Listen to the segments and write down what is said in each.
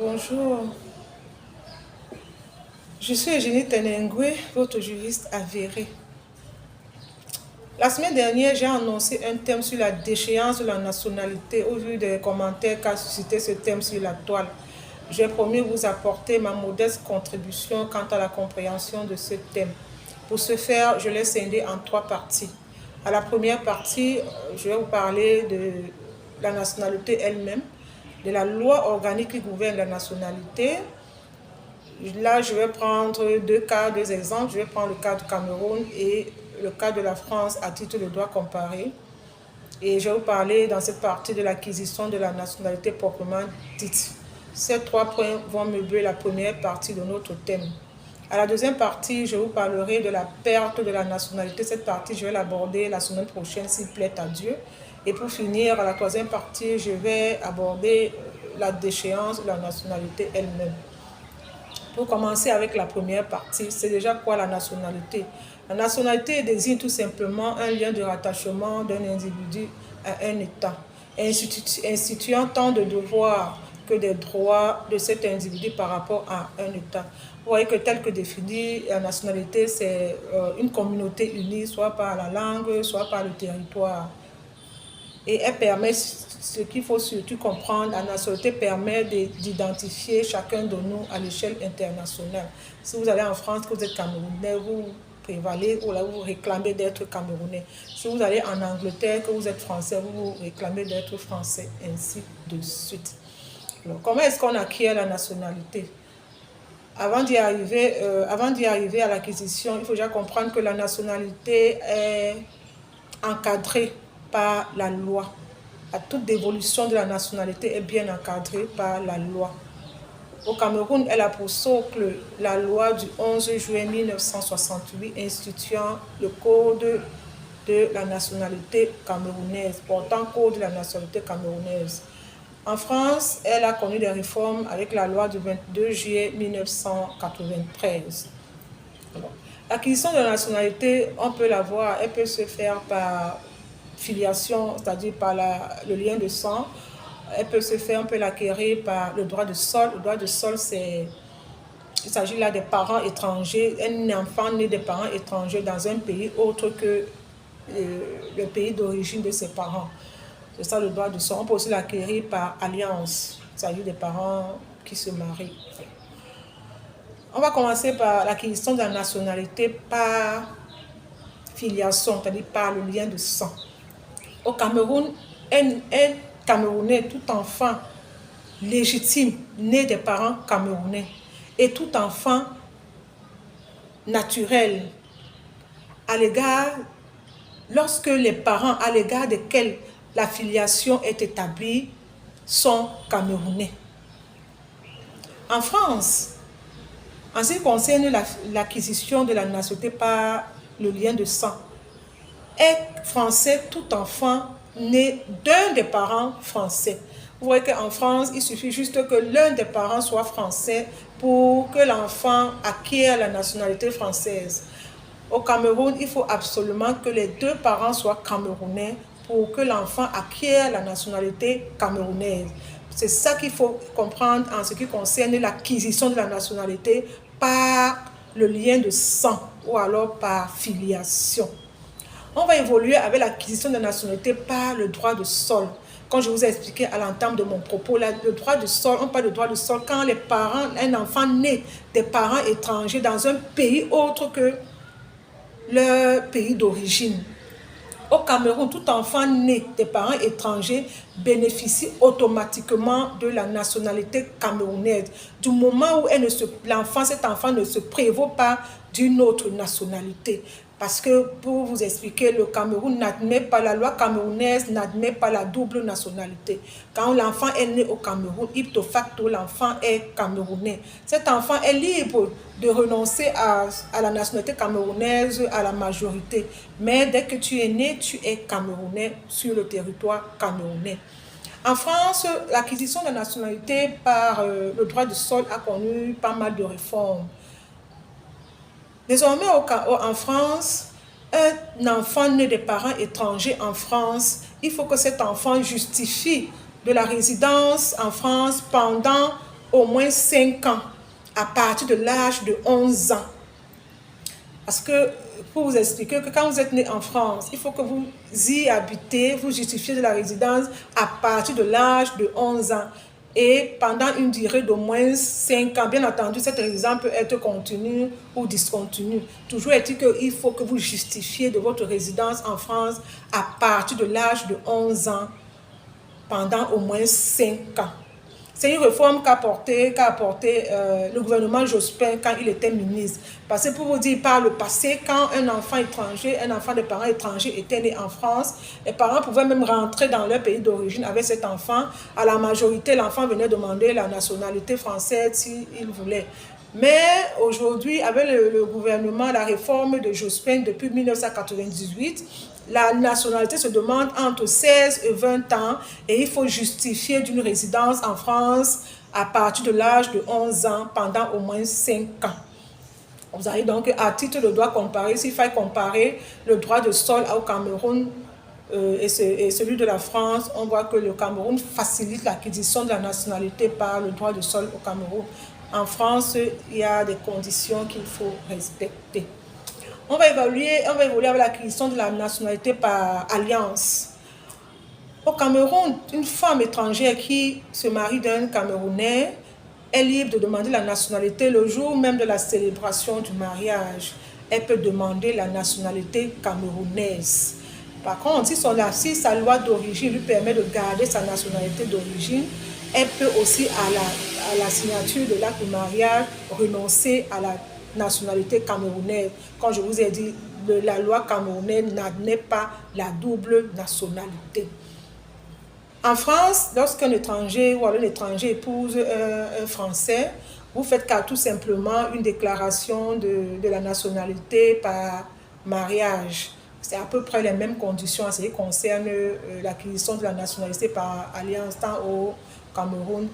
Bonjour, je suis Eugénie Tenengwe, votre juriste avéré. La semaine dernière, j'ai annoncé un thème sur la déchéance de la nationalité au vu des commentaires qu'a suscité ce thème sur la toile. J'ai promis vous apporter ma modeste contribution quant à la compréhension de ce thème. Pour ce faire, je l'ai scindé en 3 parties. À la première partie, je vais vous parler de la nationalité elle-même, de la loi organique qui gouverne la nationalité. Là, je vais prendre 2 cas, 2 exemples. Je vais prendre le cas du Cameroun et le cas de la France à titre de droit comparé. Et je vais vous parler dans cette partie de l'acquisition de la nationalité proprement dite. Ces 3 points vont meubler la première partie de notre thème. À la deuxième partie, je vous parlerai de la perte de la nationalité. Cette partie, je vais l'aborder la semaine prochaine, s'il plaît à Dieu. Et pour finir, à la troisième partie, je vais aborder la déchéance de la nationalité elle-même. Pour commencer avec la première partie, c'est déjà quoi la nationalité? La nationalité désigne tout simplement un lien de rattachement d'un individu à un État, instituant tant de devoirs que des droits de cet individu par rapport à un État. Vous voyez que tel que défini, la nationalité, c'est une communauté unie, soit par la langue, soit par le territoire. Et elle permet, ce qu'il faut surtout comprendre, la nationalité permet d'identifier chacun de nous à l'échelle internationale. Si vous allez en France, que vous êtes Camerounais, vous prévalez ou là vous réclamez d'être Camerounais. Si vous allez en Angleterre, que vous êtes Français, vous réclamez d'être Français, ainsi de suite. Alors, comment est-ce qu'on acquiert la nationalité? Avant d'y arriver à l'acquisition, il faut déjà comprendre que la nationalité est encadrée par la loi. Toute dévolution de la nationalité est bien encadrée par la loi. Au Cameroun, elle a pour socle la loi du 11 juin 1968 instituant le code de la nationalité camerounaise, portant code de la nationalité camerounaise. En France, elle a connu des réformes avec la loi du 22 juillet 1993. L'acquisition de la nationalité, on peut la voir, elle peut se faire par filiation, c'est-à-dire par le lien de sang. Elle peut se faire, on peut l'acquérir par le droit de sol. Le droit de sol, il s'agit là des parents étrangers, un enfant né des parents étrangers dans un pays autre que le pays d'origine de ses parents. C'est ça le droit de sol. On peut aussi l'acquérir par alliance. Il s'agit des parents qui se marient. On va commencer par l'acquisition de la nationalité par filiation, c'est-à-dire par le lien de sang. Au Cameroun, un Camerounais, tout enfant légitime, né des parents camerounais, et tout enfant naturel, à l'égard, lorsque les parents à l'égard desquels la filiation est établie, sont camerounais. En France, en ce qui concerne l'acquisition de la nationalité par le lien de sang, est français tout enfant né d'un des parents français. Vous voyez qu'en France, il suffit juste que l'un des parents soit français pour que l'enfant acquiert la nationalité française. Au Cameroun, il faut absolument que les 2 parents soient camerounais pour que l'enfant acquiert la nationalité camerounaise. C'est ça qu'il faut comprendre en ce qui concerne l'acquisition de la nationalité par le lien de sang ou alors par filiation. On va évoluer avec l'acquisition de la nationalité par le droit de sol. Comme je vous ai expliqué à l'entame de mon propos, le droit de sol, on parle de droit de sol quand les parents, un enfant né des parents étrangers dans un pays autre que leur pays d'origine. Au Cameroun, tout enfant né des parents étrangers bénéficie automatiquement de la nationalité camerounaise. Du moment où cet enfant ne se prévaut pas d'une autre nationalité. Parce que, pour vous expliquer, le Cameroun n'admet pas, la loi camerounaise n'admet pas la double nationalité. Quand l'enfant est né au Cameroun, ipso facto, l'enfant est camerounais. Cet enfant est libre de renoncer à la nationalité camerounaise à la majorité. Mais dès que tu es né, tu es camerounais sur le territoire camerounais. En France, l'acquisition de la nationalité par le droit du sol a connu pas mal de réformes. Désormais, en France, un enfant né des parents étrangers en France, il faut que cet enfant justifie de la résidence en France pendant au moins 5 ans à partir de l'âge de 11 ans. Parce que, pour vous expliquer que quand vous êtes né en France, il faut que vous y habitez, vous justifiez de la résidence à partir de l'âge de 11 ans. Et pendant une durée d'au moins 5 ans, bien entendu, cette résidence peut être continue ou discontinue. Toujours est-il qu'il faut que vous justifiez de votre résidence en France à partir de l'âge de 11 ans pendant au moins 5 ans. C'est une réforme qu'a apporté le gouvernement Jospin quand il était ministre. Parce que pour vous dire, par le passé, quand un enfant étranger, un enfant de parents étrangers était né en France, les parents pouvaient même rentrer dans leur pays d'origine avec cet enfant. À la majorité, l'enfant venait demander la nationalité française s'il voulait. Mais aujourd'hui, avec le gouvernement, la réforme de Jospin depuis 1998, la nationalité se demande entre 16 et 20 ans et il faut justifier d'une résidence en France à partir de l'âge de 11 ans pendant au moins 5 ans. Vous avez donc à titre de droit comparé, s'il faut comparer le droit de sol au Cameroun et celui de la France, on voit que le Cameroun facilite l'acquisition de la nationalité par le droit de sol au Cameroun. En France, il y a des conditions qu'il faut respecter. On va évoluer avec l'acquisition de la nationalité par alliance. Au Cameroun, une femme étrangère qui se marie d'un Camerounais est libre de demander la nationalité le jour même de la célébration du mariage. Elle peut demander la nationalité camerounaise. Par contre, si sa loi d'origine lui permet de garder sa nationalité d'origine, elle peut aussi, à la signature de l'acte de mariage, renoncer à la nationalité camerounaise. Comme je vous ai dit, la loi camerounaise n'admet pas la double nationalité. En France, lorsqu'un étranger ou un étranger épouse un Français, vous faites tout simplement une déclaration de la nationalité par mariage. C'est à peu près les mêmes conditions en ce qui concerne l'acquisition de la nationalité par alliance tant au Cameroun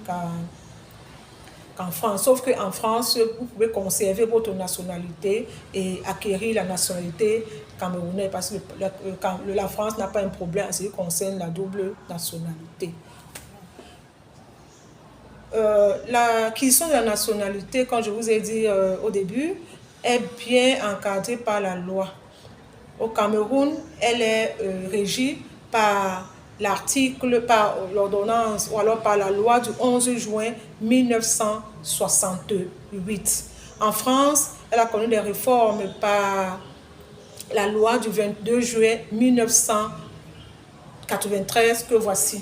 qu'en France. Sauf qu'en France, vous pouvez conserver votre nationalité et acquérir la nationalité camerounaise parce que la France n'a pas un problème en ce qui concerne la double nationalité. L'acquisition de la nationalité, comme je vous ai dit au début, est bien encadrée par la loi. Au Cameroun, elle est régie par l'ordonnance ou alors par la loi du 11 juin 1968. En France, elle a connu des réformes par la loi du 22 juin 1993 que voici.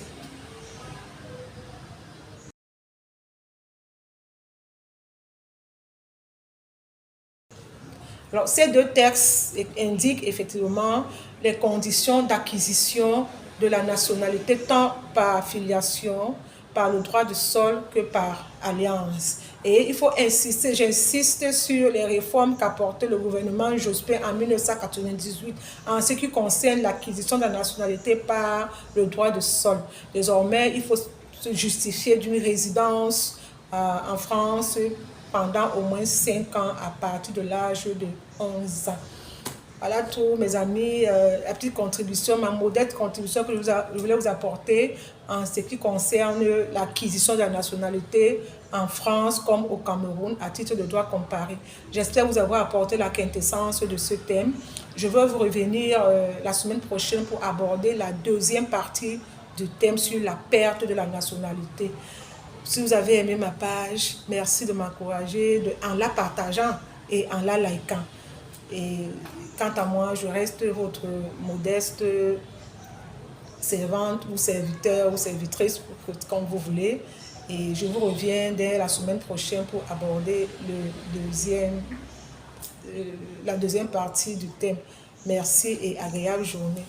Alors, ces deux textes indiquent effectivement les conditions d'acquisition de la nationalité tant par filiation, par le droit du sol que par alliance. Et il faut insister, j'insiste sur les réformes qu'a apportées le gouvernement Jospin en 1998 en ce qui concerne l'acquisition de la nationalité par le droit du sol. Désormais, il faut se justifier d'une résidence en France pendant au moins 5 ans à partir de l'âge de 11 ans. Voilà tout, mes amis, la petite contribution, ma modeste contribution que je voulais vous apporter en ce qui concerne l'acquisition de la nationalité en France comme au Cameroun à titre de droit comparé. J'espère vous avoir apporté la quintessence de ce thème. Je vais vous revenir la semaine prochaine pour aborder la deuxième partie du thème sur la perte de la nationalité. Si vous avez aimé ma page, merci de m'encourager en la partageant et en la likant. Et quant à moi, je reste votre modeste servante ou serviteur ou servitrice, comme vous voulez. Et je vous reviens dès la semaine prochaine pour aborder la deuxième partie du thème. Merci et agréable journée.